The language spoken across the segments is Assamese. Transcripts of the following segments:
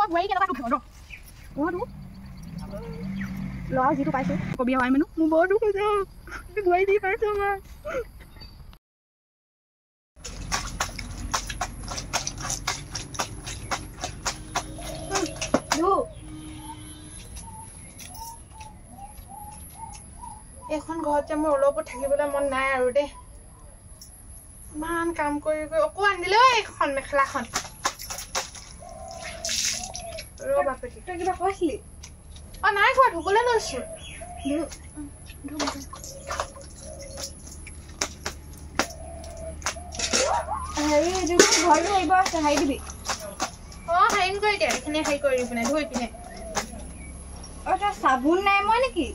মই বুঢ়ী কেনেকুৱা দুখ ৰ অ তো ল'ৰা যিটো পাইছো কবি হয় মানুহ মোৰ বৰ দুখ হৈছে বুঢ়ী দি পাইছো মই এখন ঘৰত যে মোৰ অলপো থাকিবলৈ মন নাই আৰু দেই ইমান কাম কৰি কৰি অকণমান দিলে এইখন মেখেলাখন ৰ বাপেকে তই কিবা কৈছিলি অ নাই কোৱা ধুবলৈ লৈছো হেৰি ঘৰটো আহিব আছে হাৰি দিবি অ হাৰিম কৰি দে এইখিনি হাৰি কৰি পিনে ধুই পিনে অ তই চাবোন নাই মই নেকি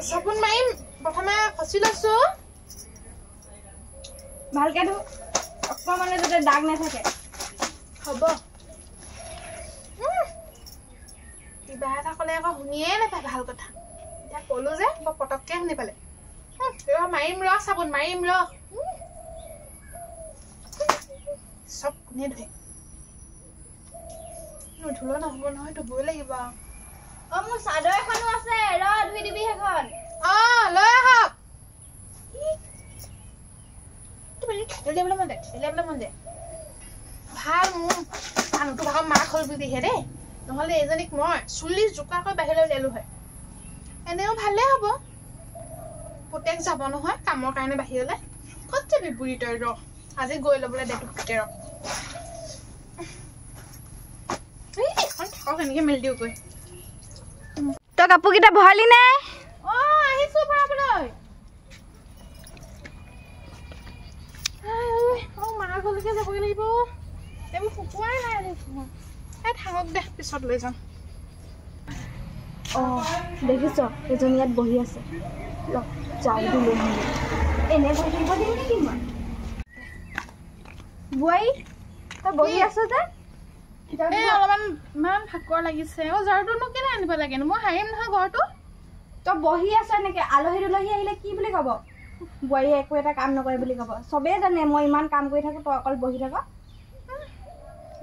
চাবোন মাৰিম প্ৰথমে খচি লৈছো ভালকে ধু অকণমানে যাতে দাগ নাথাকে হ'ব কিবা এটা ক'লে আকৌ শুনিয়ে নাপায় ভাল কথা এতিয়া ক'লো যে বৰ পটককৈ শুনি পালে মাৰিম ৰ চাবোন মাৰিম ৰ চব কোনে ধুৱে নুধুলেও নহ'ব নহয় ধুবই লাগিব অ মোৰ চাদৰ এখনো আছে ৰ ধুই দিবি সেইখন অ লৈ আহক উলিয়াবলৈ মন দে ভাল মোৰ মানুহটো ভাগৰ মাক হ'ল বুলিহে দেই নহ'লে এজনীক মই চুলি জোকাকৈ বাহিৰলৈ উলিয়ালো হয় এনেও ভালেই হ'ব পুতেক যাব নহয় কামৰ কাৰণে বাহিৰলৈ ক'ত যাবি বুঢ়ী তই ৰ আজি গৈ ল'বলৈ দে পুতেক ৰ এইখন থাকক এনেকৈ মেলি দিওঁ গৈ তই কাপোৰকেইটা ভৰালি নে অ আহিছো ভৰাবলৈ মাৰ ঘৰলৈকে যাবগৈ লাগিব এইবোৰ শুকুৱাই নাই এই থাকক দে পিছত লৈ যাম অ দেখিছ এজনী ইয়াত বহি আছে যাই দিলো এনে বহি থাকিব দিম নেকি মই বোৱাৰী তই বহি আছ যে অলপমান ইমান ভাগৰ লাগিছে অ ঝাৰুটোনো কেনে আনিব লাগেনো মই হাৰিম নহয় ঘৰটো তই বহি আছ এনেকে আলহী দুলহী আহিলে কি বুলি ক'ব বোৱাৰীয়ে একো এটা কাম নকৰে বুলি ক'ব চবেই জানে মই ইমান কাম কৰি থাকো তই অকল বহি থাক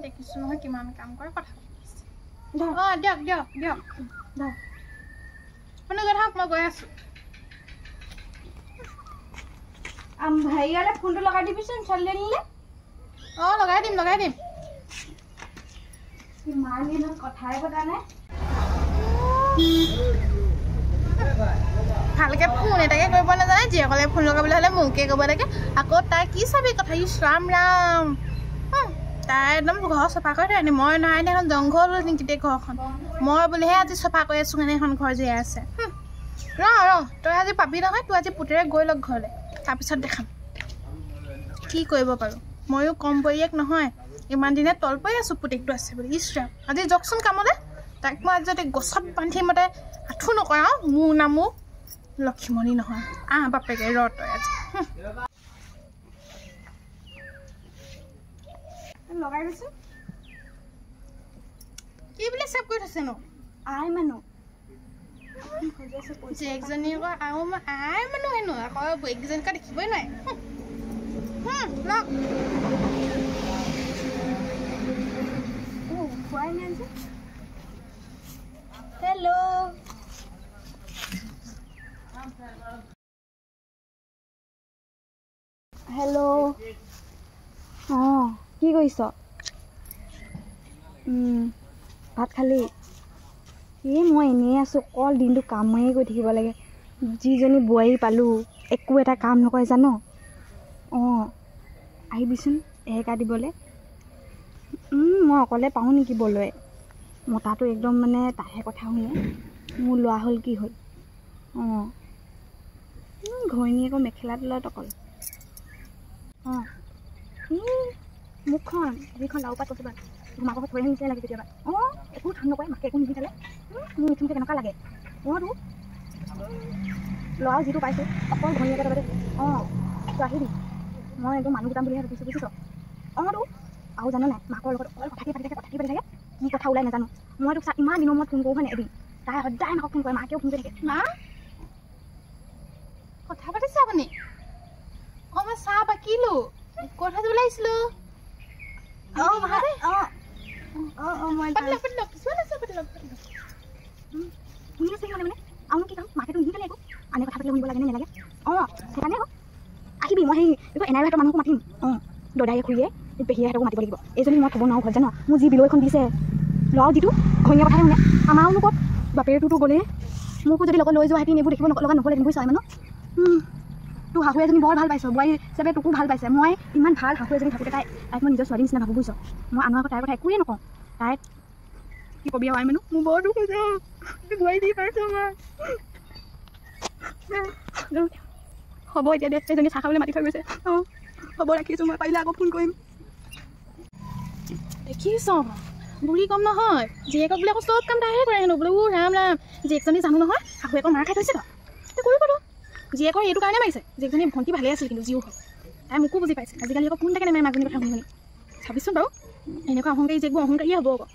দেখিছো নহয় কিমান কাম কৰে কথা অ দিয়ক শুনি গৈ থাকক মই গৈ আছো হেৰিয়ালে ফোনটো লগাই দিবিচোন ছোৱালীজনীলে অ লগাই দিম ইমান দিনত কথাই পতা নাই ভালকে ফোন এটাকে কৰিব নাজানে জীয়েকলে ফোন লগাবলৈ হ'লে মোকে ক'ব লাগে আকৌ তাই কি চাবি কথা ৰাম ৰাম তাই একদম ঘৰ চফা কৰি থৈ মই নাই এখন জংঘল গোটেই ঘৰখন মই বুলিহে আজি চফা কৰি আছো কাৰণে এখন ঘৰ জীয়াই আছে ৰ তই আজি পাবি নহয় তোৰ আজি পুতেৰে গৈ লগ ঘৰলৈ তাৰপিছত দেখাম কি কৰিব পাৰোঁ ময়ো কম বৰীয়েক নহয় ইমান দিনে তল পৰি আছো পুতেকটো আছে বুলি ইছৰাম আজি যাওকচোন কামলৈ তাক মই আজি যদি গছত বান্ধি মতে আঁঠু নকৰা মোৰ নামো লক্ষীমণি নহয় বাপেকে ৰ তই আজি লগাই দিছো কি বুলি চেভ কৰি থৈছেনো আই মানুহ জীয়েকজনী আকৌ আই মানুহ হেনো আকৌ বোৱাৰীকেইজনীক দেখিবই নোৱাৰে হেল্ল' হেল্ল' অঁ কি কৰিছ ভাত খালি মই এনেই আছোঁ অকল দিনটো কামেই কৰি থাকিব লাগে যিজনী বোৱাৰী পালোঁ একো এটা কাম নকৰে জান অঁ আহিবিচোন এহেকা দিবলৈ মই অকলে পাওঁ নেকি বলয়ে মতাটো একদম মানে তাহে কথা শুনে মোৰ লোৱা হ'ল কি হ'ল অঁ ঘৈণীয়েকৰ মেখেলা তলত অকল অঁ মুখখন যিখন লাও পাত কচুপাত মাকৰ থৈ নিচিনা লাগে কেতিয়াবা অঁ একো ঠান নকৰে মাকে একো নিবিচাৰে মোৰ মিঠুনকৈ কেনেকুৱা লাগে অঁ তো ল'ৰা যিটো পাইছোঁ অকল ঘৈণীয়েকে লগতে অঁ তই আহিবি মই একদম মানুহ গোটাম বুলিহে ভাবিছোঁ বুজিছ অঁ তো আৰু জানো নাই মাকৰ লগত অকল কথা পাতি থাকে কি কথা ওলাই নাজানো মই তোক ইমান দিনৰ মূৰত ফোন কৰোঁ হয় নাই এদিন তাই সদায় মাকক ফোন কৰে মাকেও ফোন কৰি থাকে মা কথা পাতিছে আপুনি অঁ মই চাহ বাকিলোঁ কথা দিব লাগিছিলোঁ মই পাতিলক কিছুমান আছে পাতিলক শুনি আছে মানে আৰু কি কাম মাকেতো নিশিকালে একো আনে কথা পাতিলে শুনিব লাগে নে নালাগে সেইকাৰণে আহিবি মই সেই এনাইৰ হাতৰ মানুহকো মাতিম দদায়ে খুৰীয়ে পেহীহঁতকো মাতিব লাগিব এইজনী মই থ'ব নোৱাৰোঁ ঘৰত জানো মোৰ যি বিলৈ এখন দিছে ল'ৰাও যিটো ঘনীয়া কথাই শুনে আমাৰো ক'ত বাপেৰটোতো গ'লে মোকো যদি লগত লৈ যোৱা হেঁতেন এইবোৰ দেখিব লগা নহ'লে বুজিছ মানে তোৰ শাহু এজনী বৰ ভাল পাইছ বোৱাৰী হিচাপে তোকো ভাল পাইছে মই ইমান ভাল শাহু এজনী থাকোঁতে তাইক মই নিজৰ ছোৱালী নিচিনা ভাবোঁ বুজিছ মই আনৰ তাইৰ কথা একোৱেই নকওঁ তাইক কি কবি আৰু মানুহ মোৰ বৰ দুখ হৈছে বোৱাৰী দি পাইছোঁ মই হ'ব এতিয়া দে এজনী চাহ খাবলৈ মাতি থৈ গৈছে হ'ব ৰাখিছোঁ মই পাৰিলে আকৌ ফোন কৰিম দেখিছ বুঢ়ী কম নহয় জীয়েকক বোলে আকৌ চব কাম তাইহে কৰে হেনো বোলে ৰাম ৰাম জীয়েকজনী জানো নহয় শাহুৱেকৰ মাৰ খাই থৈছে তই কৰিব তো জীয়েকৰ এইটো কাৰণে মাৰিছে জীয়েকজনী ভণ্টি ভালে আছিল কিন্তু জিও হয় তাই মোকো বুজি পাইছে আজিকালি আকৌ কোন থাকে নেমাৰে মাকজনীৰ কথা শুনি চাবিচোন বাৰু এনেকুৱা অহংকাৰী জীয়েকবোৰ অহংকাৰীয়ে হ'ব আকৌ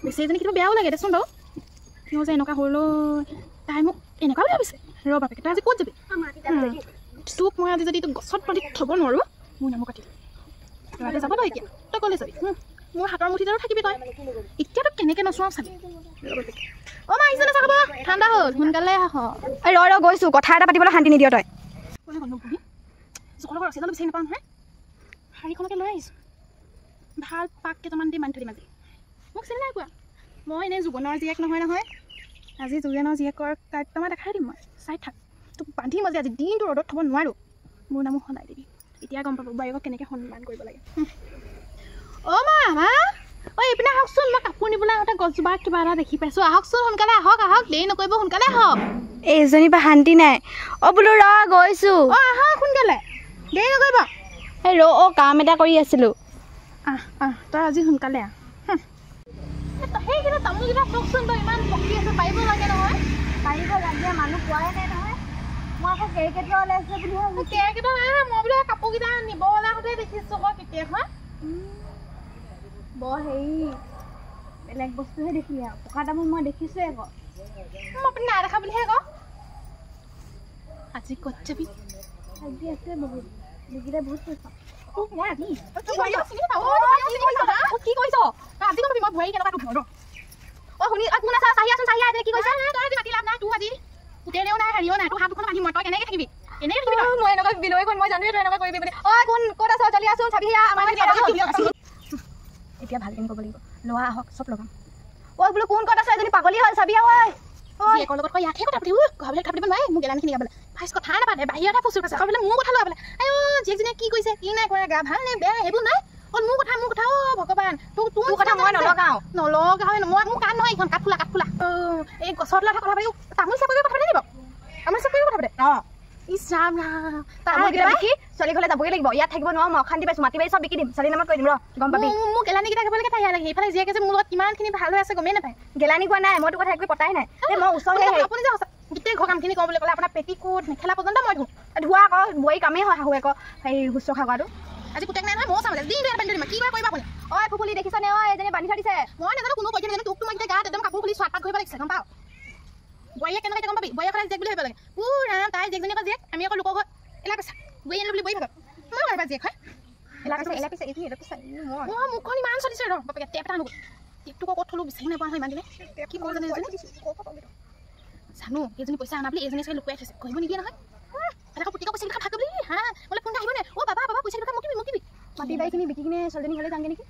বেছি এজনী কিন্তু বেয়াও লাগে দেচোন বাৰু কিয় যে এনেকুৱা হ'লেও তাই মোক এনেকুৱা বুলি ভাবিছে ৰ বাপেকে তই আজি ক'ত যাবি তোক মই আজি যদি তোক গছত পাতি থ'ব নোৱাৰোঁ মোৰ নামো কাটি ল'ৰাতে যাব তই এতিয়া তই ক'লে যাবি মোৰ হাতৰ মুঠিতে থাকিবি তই এতিয়া তই কেনেকৈ নচোৱাও চাবি মা আহিছে নে চাহ খাব ঠাণ্ডা হ'ল সোনকালে আহ ৰ গৈছোঁ কথা এটা পাতিবলৈ শান্তি নিদিয় তই ক'লে গ'ল বুঢ়ী জোখৰ লগত ৰচিডাল বিচাৰি নাপাওঁ নহয় শাৰীখনকে লৈ আহিছোঁ ভাল পাক কেইটামান দি বান্ধি থৈ দিম আজি মোক চিনি নাই কোৱা মই এনেই যুৱনৰ জীয়েক নহয় আজি যুগেনৰ জীয়েকৰ কাৰ্যমা দেখাই দিম মই চাই থাক তোক বান্ধিম আজি আজি দিনটো ৰ'দত থ'ব নোৱাৰোঁ মোৰ নামো সলাই দিবি এতিয়া গম পাব বোৱাৰীকক কেনেকৈ সন্মান কৰিব লাগে মা এইপিনে আহকচোন মই কাপোৰ নিবলৈ আহোঁতে গছজোপা কিবা এটা দেখি পাইছোঁ আহকচোন সোনকালে আহক দেৰি নকৰিব সোনকালে আহক এইজনী বা শান্তি নাই বোলো ৰ গৈছোঁ আহক সোনকালে দেৰি নকৰিব কাম এটা কৰি আছিলোঁ তই আজি সোনকালে সেইকেইটা তামোলকেইটা চাওকচোন তই ইমান পকি আছে পাৰিব লাগে নহয় পাৰিব লাগে মানুহ পোৱাই নাই নহয় মই আকৌ কেৰিকেটৰ ওলাইছে বুলি ভাবিছোঁ কেৰিকেটৰ নাই মই বোলে কাপোৰকেইটা নিব ওলাওঁতে দেখিছোঁ আকৌ কেতিয়াখন বৰ হেৰি বেলেগ বস্তুহে দেখিলে আৰু পকা তামোল মই দেখিছোঁৱে আকৌ মই আপুনি নাই দেখা বুলিহে আকৌ আজি ক'ত যাবি আজি আছে বহুত দেখিলে বহুত পইচা কি কৰিছ আজি কবি মই বোৱাৰী কেনেকুৱা ঘৰ শুনি কোন আছে চাহি আছোন চাহি আছে কি কৈছে তই আজি মাতি লাভ নাই তোৰ আজি পুতেৰেও নাই হেৰিও নাই তোৰ হাত দুখন বান্ধি মই তই কেনেকৈ থাকিবি এনেকৈ থাকিবি মই এনেকুৱা বিলৈখন মই জানোৱেই তই এনেকুৱা কৰিবি বুলি কোন ক'ত আছ জলদি আছোন চাবি এতিয়া ভালকৈ ক'ব লাগিব ল'ৰা আহক চব লগাম বোলো কোন ক'ত আছে এজনী পাগলী হ'ল চাবি জীয়েকৰ লগত কৈ ইয়াতহে কথা পাতিব ঘৰলৈ কথা পাতিব নোৱাৰে মোক গেলানখিনি গাবলৈ ফাৰ্ষ্ট কথা নাপাতে বাহিৰতহে ফচুৰ খাইছে বোলে মোৰ কথা লগাবলৈ জীয়েকজনীয়ে কি কৈছে কি নাই কৰে গা ভাল নে বেয়া সেইবোৰ নাই মোৰ কথা ভগৱান তোৰ কথা মই নলগাওঁ মই মোৰ কাণ নহয় এইখন কাঠ ফুলা এই গছত লগা কথা পাতি তামোল চাপৰি কথা পাতি দিব তামোল চাপৰি কথা পাতে ইছ ৰাম দেখি ছোৱালী ঘৰলৈ যাবগৈ লাগিব ইয়াত থাকিব নোৱাৰো মই অশান্তি পাইছোঁ মাটি বাৰী চব বিকি দিম ছোৱালী নামত কৈ দিম গম পাবি মোক গেলানীকেইটা খাবলৈকে তাই লাগে সেইফালে জীয়েকে যে মোৰ লগত কিমানখিনি ভাল হৈ আছে গমেই নাপায় গেলানী কোৱা নাই মই তোৰ কথা একো পতাই নাই মই ওচৰতে আপুনি যে গোটেই ঘৰ কামখিনি কৰোঁ বুলি ক'লে আপোনাৰ পেটিকোট মেখেলা পৰ্যন্ত মই ধোৱা আকৌ বোৱাৰী কামেই হয় শাহু আকৌ হেৰি শুশ্ৰূষা কৰাটো আজি পুতেক নাই নহয় ময়ো চাম দিনটো এটা বান্ধি দিম কি কৰিব আপুনি ফুফুলি দেখিছনে এজনী বান্ধি থৈ দিছে মই নাজানো কোনো কৈ জানো তোক মই এতিয়া গাত একদম কাপোৰ খুলি চোৱাত পাত ঘূৰিব লাগিছে গম পাওঁ বোৱাৰীয়ে কেনেকৈ গম পাবি বোৱাৰীয়ে জীয়েক বুলি ভাবিব লাগে ৰাম তাই জীয়েকজনী আকৌ জীয়েক আমি আকৌ লোকৰ ঘৰত এলা পেছা বোৱাৰী আনিলো বুলি বোৱাৰী ভাবক মই ভাবিবা জীয়েক হয় মুখখন ইমান চলিছে ৰ বাপেকে টেপ এটা আনোগৈ টেপটো ক'ত থলোঁ বিচাৰি নাপাওঁ নহয় ইমান দিনে কি কৰোঁ জানো জানো এইজনী পইচা আনা বুলি এইজনী চাগে লুকুৱাই থৈছে কৰিব নিদিয়ে নহয় এনেকৈ পুতিকা পইচা ভাগ বুলি বোলে ফোন আহিব নে বাবা পইচা মুকিবি মাটি বাৰীখিনি বিকি কিনে ছোৱালীজনী ঘৰলৈ যামগৈ নেকি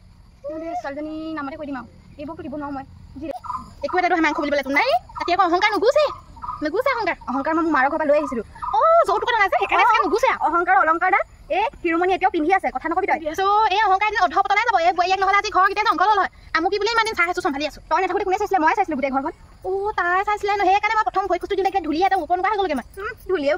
ছোৱালীজনী নামতে কৈ দিম আৰু এইবোৰতো দিব নোৱাৰোঁ মই একো এটা মাংস বুলিবলৈ তোৰ নাই তাতে আকৌ অহংকাৰ নুগুছে অহংকাৰ মই মোৰ মাৰৰ ঘৰৰ পৰা লৈ আহিছিলোঁ যৌতুক কথা আছে সেইকাৰণে চাগে নুগুছে অহংকাৰ অলংকাৰ দা এই শিৰোমণি এতিয়াও পিন্ধি আছে কথা নকবি তই এই অহংকাৰ দিন অধপতলাই যাব এই বোৱাৰীয়েক নহ'লে আজি ঘৰ কেতিয়া জংঘল হ'ল হয় আমুকি বুলি ইমান দিন চাই আছোঁ চম্ভালি আছোঁ তই নাথাকোঁতে কোনে চাইছিলে মই চাইছিলোঁ গোটেই ঘৰখন তাই চাইছিলে ন সেইকাৰণে মই প্ৰথম ভৰি খোজটো দিলে ধূলি এটা ওপৰ নোপোৱা হৈ গ'লগৈ মই ধূলিয়ে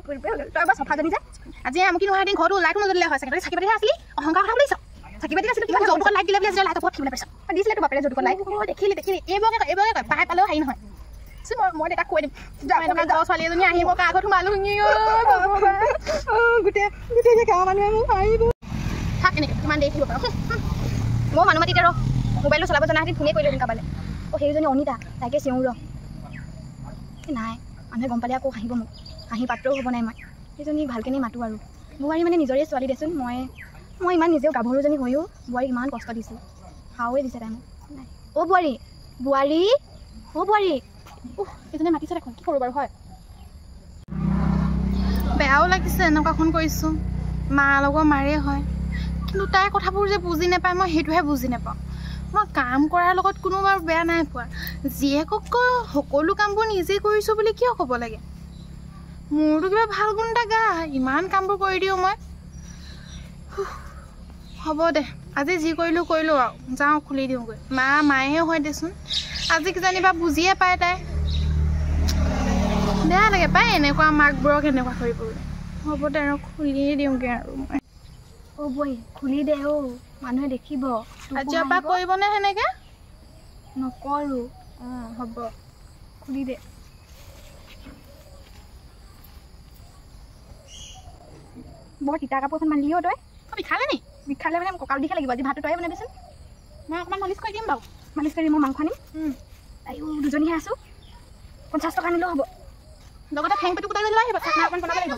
তই বাৰু চফাজনী যে আজি আমুকি নোহোৱা দিন ঘৰটো লাইটো নজ্বলিলে হয় চাগে চাকি পাতিহে আছিলি অহংকাৰ কথা বুলিছ চাকি পাতি আছিলোঁ কিমান যৌতুকত লাইট দিলে বুলি আজিলৈ লাইটৰ ওপৰত থাকিবলৈ পাইছ দিছিলে তোৰ বাপেৰে যৌতুকত লাইট দেখিলি এইবোৰকে কয় পাই পালেও হেৰি নহয় মই দেউতাক কৈ দিম ছোৱালী এজনী আহিব কাৰ আগত সোমালোঁ গোটেই গাঁৱৰ মানুহে মোক হাঁহিব থাক এনেকৈ কিমান দেৰি থাকিব পাৰোঁ মই মানুহ মাতি ৰ মোবাইলটো চলাব জনা হেঁতেন ফোনেই কৰিলোঁ কাবালে সেইজনী অনিতা তাইকে চিঞৰো ৰ নাই মানুহে গম পালে আকৌ হাঁহিব মোক হাঁহি পাত্ৰও হ'ব নাই মই সেইজনী ভালকৈ মাতোঁ আৰু বোৱাৰী মানে নিজৰে ছোৱালী দেচোন মই ইমান নিজেও গাভৰুজনী হৈও বোৱাৰীক ইমান কষ্ট দিছোঁ হাওৱে দিছে তাই মোক নাই অ' বোৱাৰী বোৱাৰী অ' বোৱাৰী এইজনে মাতিছে দেখোন কি কৰোঁ বাৰু হয় বেয়াও লাগিছে এনেকুৱাখন কৰিছোঁ মাৰ লগৰ মাৰে হয় কিন্তু তাইৰ কথাবোৰ যে বুজি নাপায় মই সেইটোহে বুজি নাপাওঁ মই কাম কৰাৰ লগত কোনো বাৰু বেয়া নাই পোৱা জীয়েকক সকলো কামবোৰ নিজেই কৰিছোঁ বুলি কিয় ক'ব লাগে মোৰতো কিবা ভাল গুণ এটা গা ইমান কামবোৰ কৰি দিওঁ মই হ'ব দে আজি যি কৰিলোঁ আৰু যাওঁ খুলি দিওঁগৈ মায়েহে হয় দেচোন আজি কিজানিবা বুজিয়ে পায় তাই বেয়া লাগে পাই এনেকুৱা মাকবোৰক এনেকুৱা কৰিবলৈ হ'ব দে আৰু খুলিয়ে দিওঁগৈ আৰু মই অ' বোৱাৰী খুলি দে মানুহে দেখিব আজিৰ পৰা কৰিবনে সেনেকৈ নকৰোঁ হ'ব খুলি দে বৰ তিতা কাপোৰ এখন বান্ধিলি তই বিষালে নি বিষালে মানে কঁকাল বিষে লাগিব আজি ভাতটো তয়ে বনাবিচোন মই অকণমান মালিচ কৰি দিম বাৰু মালিচ কৰি মই মাংস আনিম আইও দুজনীহে আছোঁ 50 টকা আনিলেও হ'ব লগতে ফেং পেটু গোটাই লৈ আহিব চাকনা অকণমান বনাব লাগিব